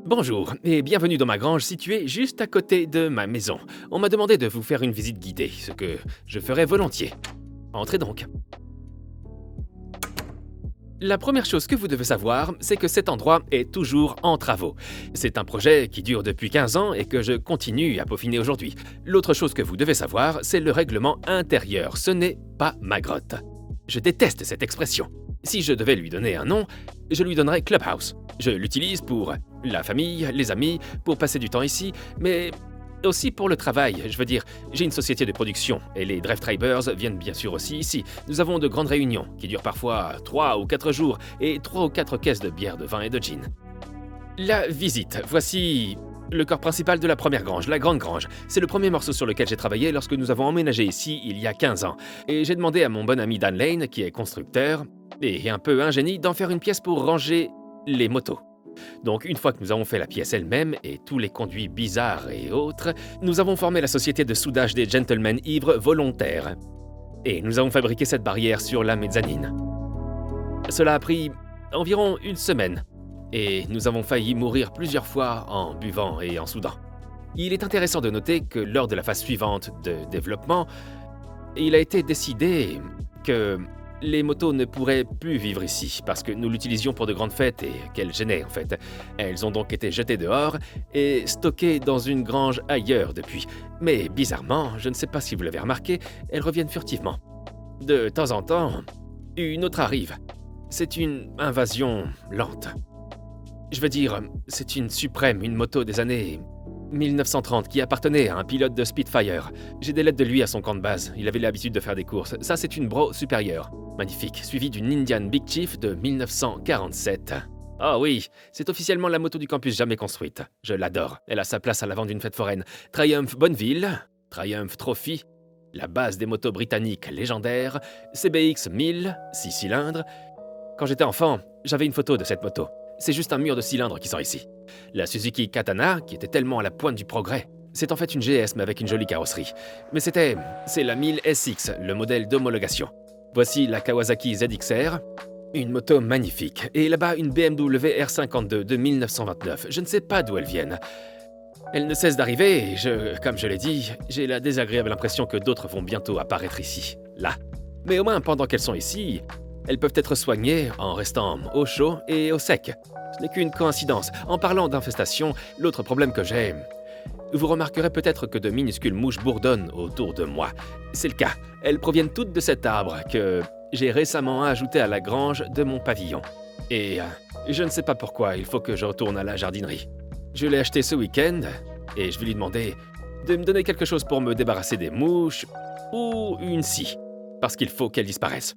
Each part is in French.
Bonjour et bienvenue dans ma grange située juste à côté de ma maison. On m'a demandé de vous faire une visite guidée, ce que je ferai volontiers. Entrez donc. La première chose que vous devez savoir, c'est que cet endroit est toujours en travaux. C'est un projet qui dure depuis 15 ans et que je continue à peaufiner aujourd'hui. L'autre chose que vous devez savoir, c'est le règlement intérieur. Ce n'est pas ma grotte. Je déteste cette expression. Si je devais lui donner un nom, je lui donnerais Clubhouse. Je l'utilise pour la famille, les amis, pour passer du temps ici, mais aussi pour le travail. Je veux dire, j'ai une société de production et les Drive Tribers viennent bien sûr aussi ici. Nous avons de grandes réunions qui durent parfois 3 ou 4 jours et 3 ou 4 caisses de bière, de vin et de gin. La visite. Voici le corps principal de la première grange, la grande grange. C'est le premier morceau sur lequel j'ai travaillé lorsque nous avons emménagé ici il y a 15 ans. Et j'ai demandé à mon bon ami Dan Lane, qui est constructeur et un peu un génie, d'en faire une pièce pour ranger les motos. Donc une fois que nous avons fait la pièce elle-même et tous les conduits bizarres et autres, nous avons formé la société de soudage des gentlemen ivres volontaires. Et nous avons fabriqué cette barrière sur la mezzanine. Cela a pris environ une semaine. Et nous avons failli mourir plusieurs fois en buvant et en soudant. Il est intéressant de noter que lors de la phase suivante de développement, il a été décidé que les motos ne pourraient plus vivre ici parce que nous l'utilisions pour de grandes fêtes et qu'elles gênaient en fait. Elles ont donc été jetées dehors et stockées dans une grange ailleurs depuis. Mais bizarrement, je ne sais pas si vous l'avez remarqué, elles reviennent furtivement. De temps en temps, une autre arrive. C'est une invasion lente. Je veux dire, c'est une Supreme, une moto des années 1930 qui appartenait à un pilote de Spitfire. J'ai des lettres de lui à son camp de base, il avait l'habitude de faire des courses. Ça, c'est une Bro supérieure, magnifique, suivie d'une Indian Big Chief de 1947. Ah oui, c'est officiellement la moto du campus jamais construite. Je l'adore, elle a sa place à l'avant d'une fête foraine. Triumph Bonneville, Triumph Trophy, la base des motos britanniques légendaires, CBX 1000, 6 cylindres. Quand j'étais enfant, j'avais une photo de cette moto. C'est juste un mur de cylindres qui sort ici. La Suzuki Katana, qui était tellement à la pointe du progrès, c'est en fait une GS mais avec une jolie carrosserie. Mais c'est la 1000 SX, le modèle d'homologation. Voici la Kawasaki ZXR, une moto magnifique. Et là-bas, une BMW R52 de 1929. Je ne sais pas d'où elles viennent. Elles ne cessent d'arriver et comme je l'ai dit, j'ai la désagréable impression que d'autres vont bientôt apparaître ici, là. Mais au moins, pendant qu'elles sont ici, elles peuvent être soignées en restant au chaud et au sec. Ce n'est qu'une coïncidence. En parlant d'infestation, l'autre problème que j'ai... Vous remarquerez peut-être que de minuscules mouches bourdonnent autour de moi. C'est le cas. Elles proviennent toutes de cet arbre que j'ai récemment ajouté à la grange de mon pavillon. Et je ne sais pas pourquoi, il faut que je retourne à la jardinerie. Je l'ai acheté ce week-end et je vais lui demander de me donner quelque chose pour me débarrasser des mouches ou une scie, parce qu'il faut qu'elles disparaissent.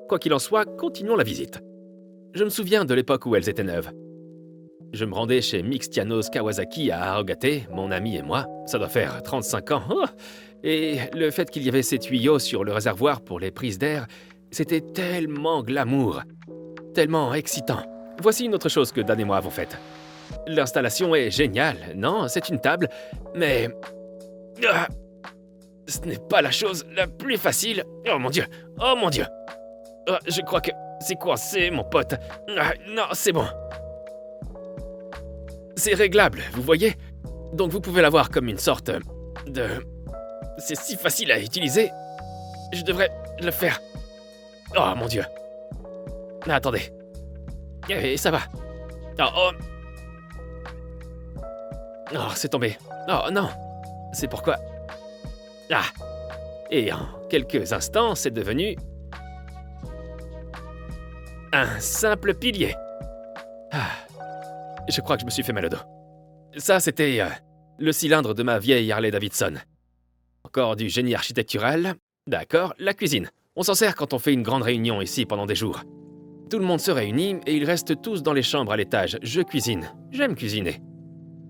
Quoi qu'il en soit, continuons la visite. Je me souviens de l'époque où elles étaient neuves. Je me rendais chez Mixtianos Kawasaki à Harrogate, mon ami et moi. Ça doit faire 35 ans. Oh, et le fait qu'il y avait ces tuyaux sur le réservoir pour les prises d'air, c'était tellement glamour, tellement excitant. Voici une autre chose que Dan et moi avons faite. L'installation est géniale, non? C'est une table, mais... ce n'est pas la chose la plus facile. Oh mon Dieu! Oh mon Dieu! Je crois que c'est coincé, mon pote. Non, c'est bon. C'est réglable, vous voyez? Donc vous pouvez l'avoir comme une sorte de... C'est si facile à utiliser. Je devrais le faire. Oh mon Dieu. Attendez. Et ça va. Oh. Oh, c'est tombé. Oh non. C'est pourquoi... Ah. Et en quelques instants, c'est devenu... un simple pilier. Ah, je crois que je me suis fait mal au dos. Ça, c'était le cylindre de ma vieille Harley-Davidson. Encore du génie architectural. D'accord, la cuisine. On s'en sert quand on fait une grande réunion ici pendant des jours. Tout le monde se réunit et ils restent tous dans les chambres à l'étage. Je cuisine. J'aime cuisiner.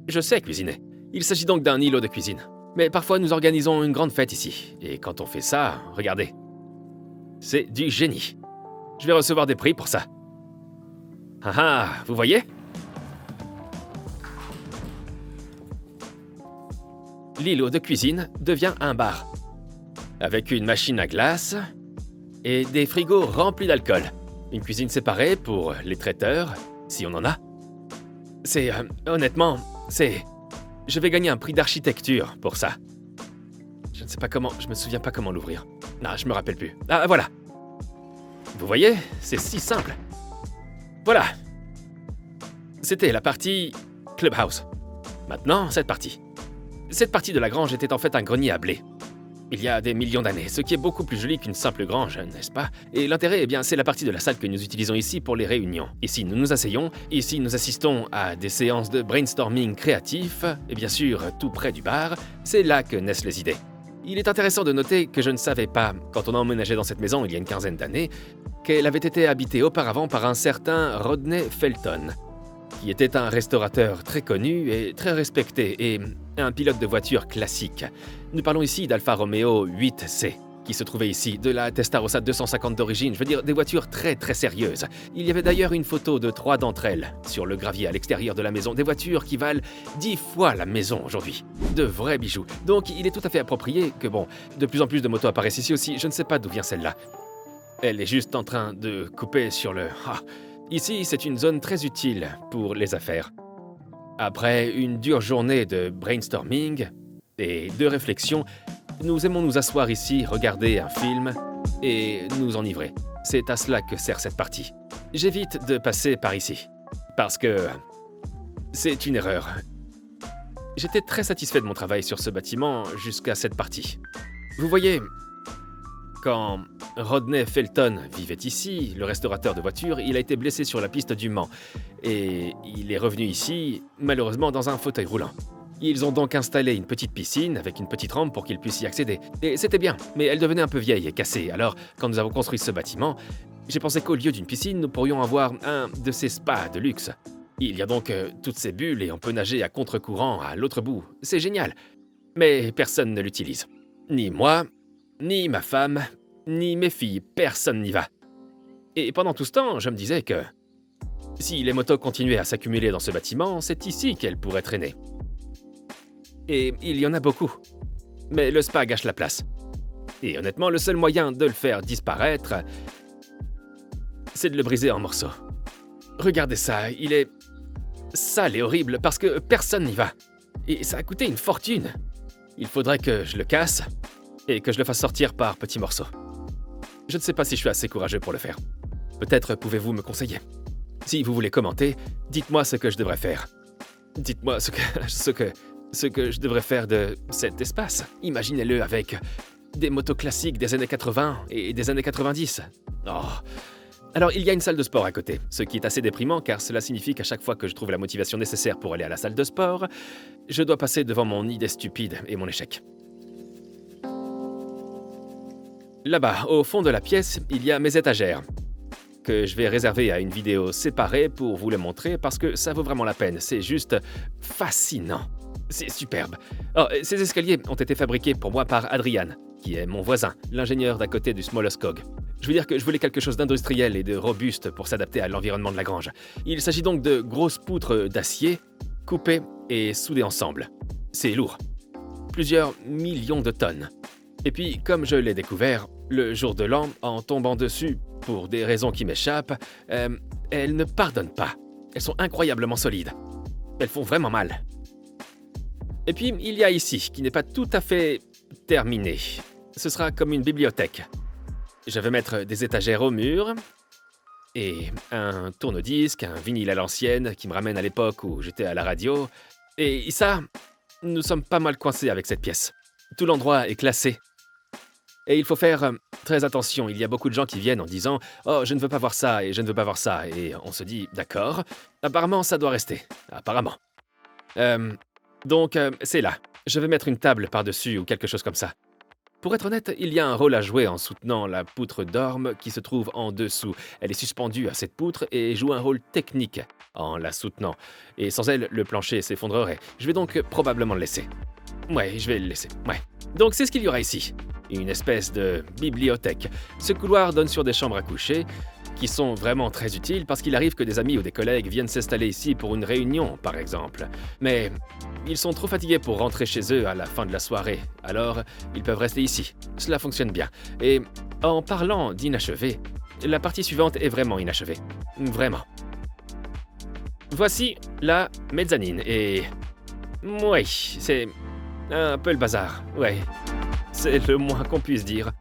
Je sais cuisiner. Il s'agit donc d'un îlot de cuisine. Mais parfois, nous organisons une grande fête ici. Et quand on fait ça, regardez. C'est du génie. Je vais recevoir des prix pour ça. Ah ah, vous voyez? L'îlot de cuisine devient un bar. Avec une machine à glace et des frigos remplis d'alcool. Une cuisine séparée pour les traiteurs, si on en a. Honnêtement, je vais gagner un prix d'architecture pour ça. Je ne sais pas comment, je me souviens pas comment l'ouvrir. Non, je me rappelle plus. Ah, voilà. Vous voyez, c'est si simple. Voilà. C'était la partie Clubhouse. Maintenant, cette partie. Cette partie de la grange était en fait un grenier à blé. Il y a des millions d'années, ce qui est beaucoup plus joli qu'une simple grange, n'est-ce pas? Et l'intérêt, eh bien, c'est la partie de la salle que nous utilisons ici pour les réunions. Ici, nous nous asseyons, ici, nous assistons à des séances de brainstorming créatif, et bien sûr, tout près du bar, c'est là que naissent les idées. Il est intéressant de noter que je ne savais pas, quand on a emménagé dans cette maison il y a une quinzaine d'années, qu'elle avait été habitée auparavant par un certain Rodney Felton, qui était un restaurateur très connu et très respecté, et un pilote de voiture classique. Nous parlons ici d'Alfa Romeo 8C, qui se trouvait ici, de la Testarossa 250 d'origine, je veux dire des voitures très très sérieuses. Il y avait d'ailleurs une photo de 3 d'entre elles sur le gravier à l'extérieur de la maison, des voitures qui valent 10 fois la maison aujourd'hui. De vrais bijoux. Donc il est tout à fait approprié que de plus en plus de motos apparaissent ici aussi, je ne sais pas d'où vient celle-là. Elle est juste en train de couper sur le... Ici, c'est une zone très utile pour les affaires. Après une dure journée de brainstorming et de réflexion, nous aimons nous asseoir ici, regarder un film et nous enivrer. C'est à cela que sert cette partie. J'évite de passer par ici, parce que c'est une erreur. J'étais très satisfait de mon travail sur ce bâtiment jusqu'à cette partie. Vous voyez, quand Rodney Felton vivait ici, le restaurateur de voitures, il a été blessé sur la piste du Mans. Et il est revenu ici, malheureusement dans un fauteuil roulant. Ils ont donc installé une petite piscine avec une petite rampe pour qu'il puisse y accéder. Et c'était bien, mais elle devenait un peu vieille et cassée. Alors, quand nous avons construit ce bâtiment, j'ai pensé qu'au lieu d'une piscine, nous pourrions avoir un de ces spas de luxe. Il y a donc toutes ces bulles et on peut nager à contre-courant à l'autre bout. C'est génial. Mais personne ne l'utilise. Ni moi, ni ma femme, ni mes filles, personne n'y va. Et pendant tout ce temps, je me disais que si les motos continuaient à s'accumuler dans ce bâtiment, c'est ici qu'elles pourraient traîner. Et il y en a beaucoup. Mais le spa gâche la place. Et honnêtement, le seul moyen de le faire disparaître, c'est de le briser en morceaux. Regardez ça, il est sale et horrible parce que personne n'y va. Et ça a coûté une fortune. Il faudrait que je le casse et que je le fasse sortir par petits morceaux. Je ne sais pas si je suis assez courageux pour le faire. Peut-être pouvez-vous me conseiller. Si vous voulez commenter, dites-moi ce que je devrais faire. Dites-moi ce que je devrais faire de cet espace. Imaginez-le avec des motos classiques des années 80 et des années 90. Oh. Alors, il y a une salle de sport à côté, ce qui est assez déprimant car cela signifie qu'à chaque fois que je trouve la motivation nécessaire pour aller à la salle de sport, je dois passer devant mon idée stupide et mon échec. Là-bas, au fond de la pièce, il y a mes étagères, que je vais réserver à une vidéo séparée pour vous les montrer parce que ça vaut vraiment la peine. C'est juste fascinant. C'est superbe. Oh, ces escaliers ont été fabriqués pour moi par Adrian, qui est mon voisin, l'ingénieur d'à côté du Smoleskog. Je veux dire que je voulais quelque chose d'industriel et de robuste pour s'adapter à l'environnement de la grange. Il s'agit donc de grosses poutres d'acier, coupées et soudées ensemble. C'est lourd. Plusieurs millions de tonnes. Et puis, comme je l'ai découvert, le jour de l'an, en tombant dessus, pour des raisons qui m'échappent, elles ne pardonnent pas. Elles sont incroyablement solides. Elles font vraiment mal. Et puis, il y a ici, qui n'est pas tout à fait terminé. Ce sera comme une bibliothèque. Je vais mettre des étagères au mur, et un tourne-disque, un vinyle à l'ancienne, qui me ramène à l'époque où j'étais à la radio. Et ça, nous sommes pas mal coincés avec cette pièce. Tout l'endroit est classé. Et il faut faire très attention, il y a beaucoup de gens qui viennent en disant « Oh, je ne veux pas voir ça et je ne veux pas voir ça » et on se dit « D'accord, apparemment ça doit rester, apparemment. » Donc c'est là, je vais mettre une table par-dessus ou quelque chose comme ça. Pour être honnête, il y a un rôle à jouer en soutenant la poutre d'orme qui se trouve en dessous. Elle est suspendue à cette poutre et joue un rôle technique en la soutenant. Et sans elle, le plancher s'effondrerait. Je vais donc probablement le laisser. Ouais, je vais le laisser, ouais. Donc c'est ce qu'il y aura ici. Une espèce de bibliothèque. Ce couloir donne sur des chambres à coucher, qui sont vraiment très utiles parce qu'il arrive que des amis ou des collègues viennent s'installer ici pour une réunion, par exemple. Mais ils sont trop fatigués pour rentrer chez eux à la fin de la soirée, alors ils peuvent rester ici. Cela fonctionne bien. Et en parlant d'inachevé, la partie suivante est vraiment inachevée. Vraiment. Voici la mezzanine et... Oui, c'est un peu le bazar, ouais. C'est le moins qu'on puisse dire.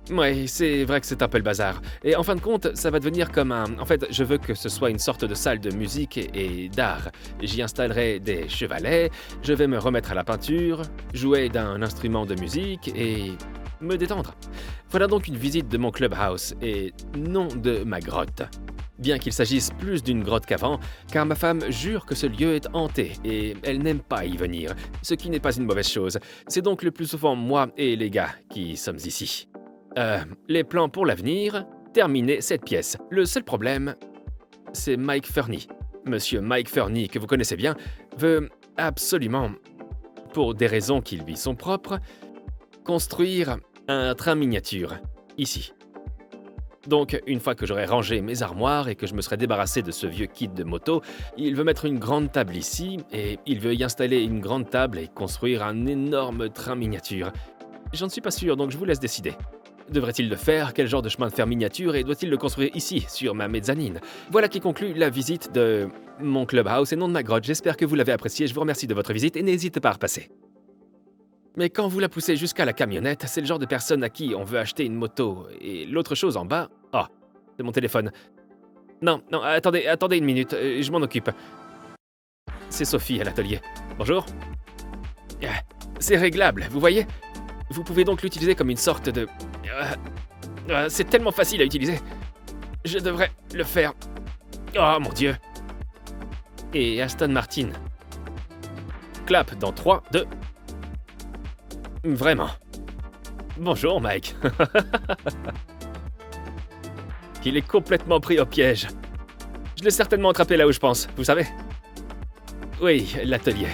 Ouais, c'est vrai que c'est un peu le bazar. Et en fin de compte, ça va devenir comme un... En fait, je veux que ce soit une sorte de salle de musique et d'art. J'y installerai des chevalets, je vais me remettre à la peinture, jouer d'un instrument de musique et me détendre. Voilà donc une visite de mon clubhouse et non de ma grotte. Bien qu'il s'agisse plus d'une grotte qu'avant, car ma femme jure que ce lieu est hanté et elle n'aime pas y venir, ce qui n'est pas une mauvaise chose. C'est donc le plus souvent moi et les gars qui sommes ici. Les plans pour l'avenir, terminer cette pièce. Le seul problème, c'est Mike Fernie. Monsieur Mike Fernie, que vous connaissez bien, veut absolument, pour des raisons qui lui sont propres, construire un train miniature, ici. Donc, une fois que j'aurai rangé mes armoires et que je me serai débarrassé de ce vieux kit de moto, il veut mettre une grande table ici, et il veut y installer une grande table et construire un énorme train miniature. J'en suis pas sûr, donc je vous laisse décider. Devrait-il le faire? Quel genre de chemin de fer miniature? Et doit-il le construire ici, sur ma mezzanine? Voilà qui conclut la visite de mon clubhouse et non de ma grotte. J'espère que vous l'avez apprécié. Je vous remercie de votre visite et n'hésitez pas à repasser. Mais quand vous la poussez jusqu'à la camionnette, c'est le genre de personne à qui on veut acheter une moto. Et l'autre chose en bas... Oh, c'est mon téléphone. Non, attendez une minute, je m'en occupe. C'est Sophie à l'atelier. Bonjour. C'est réglable, vous voyez? Vous pouvez donc l'utiliser comme une sorte de... c'est tellement facile à utiliser. Je devrais le faire. Oh mon Dieu. Et Aston Martin. Clap dans 3, 2... Vraiment. Bonjour Mike. Il est complètement pris au piège. Je l'ai certainement attrapé là où je pense, vous savez? Oui, l'atelier.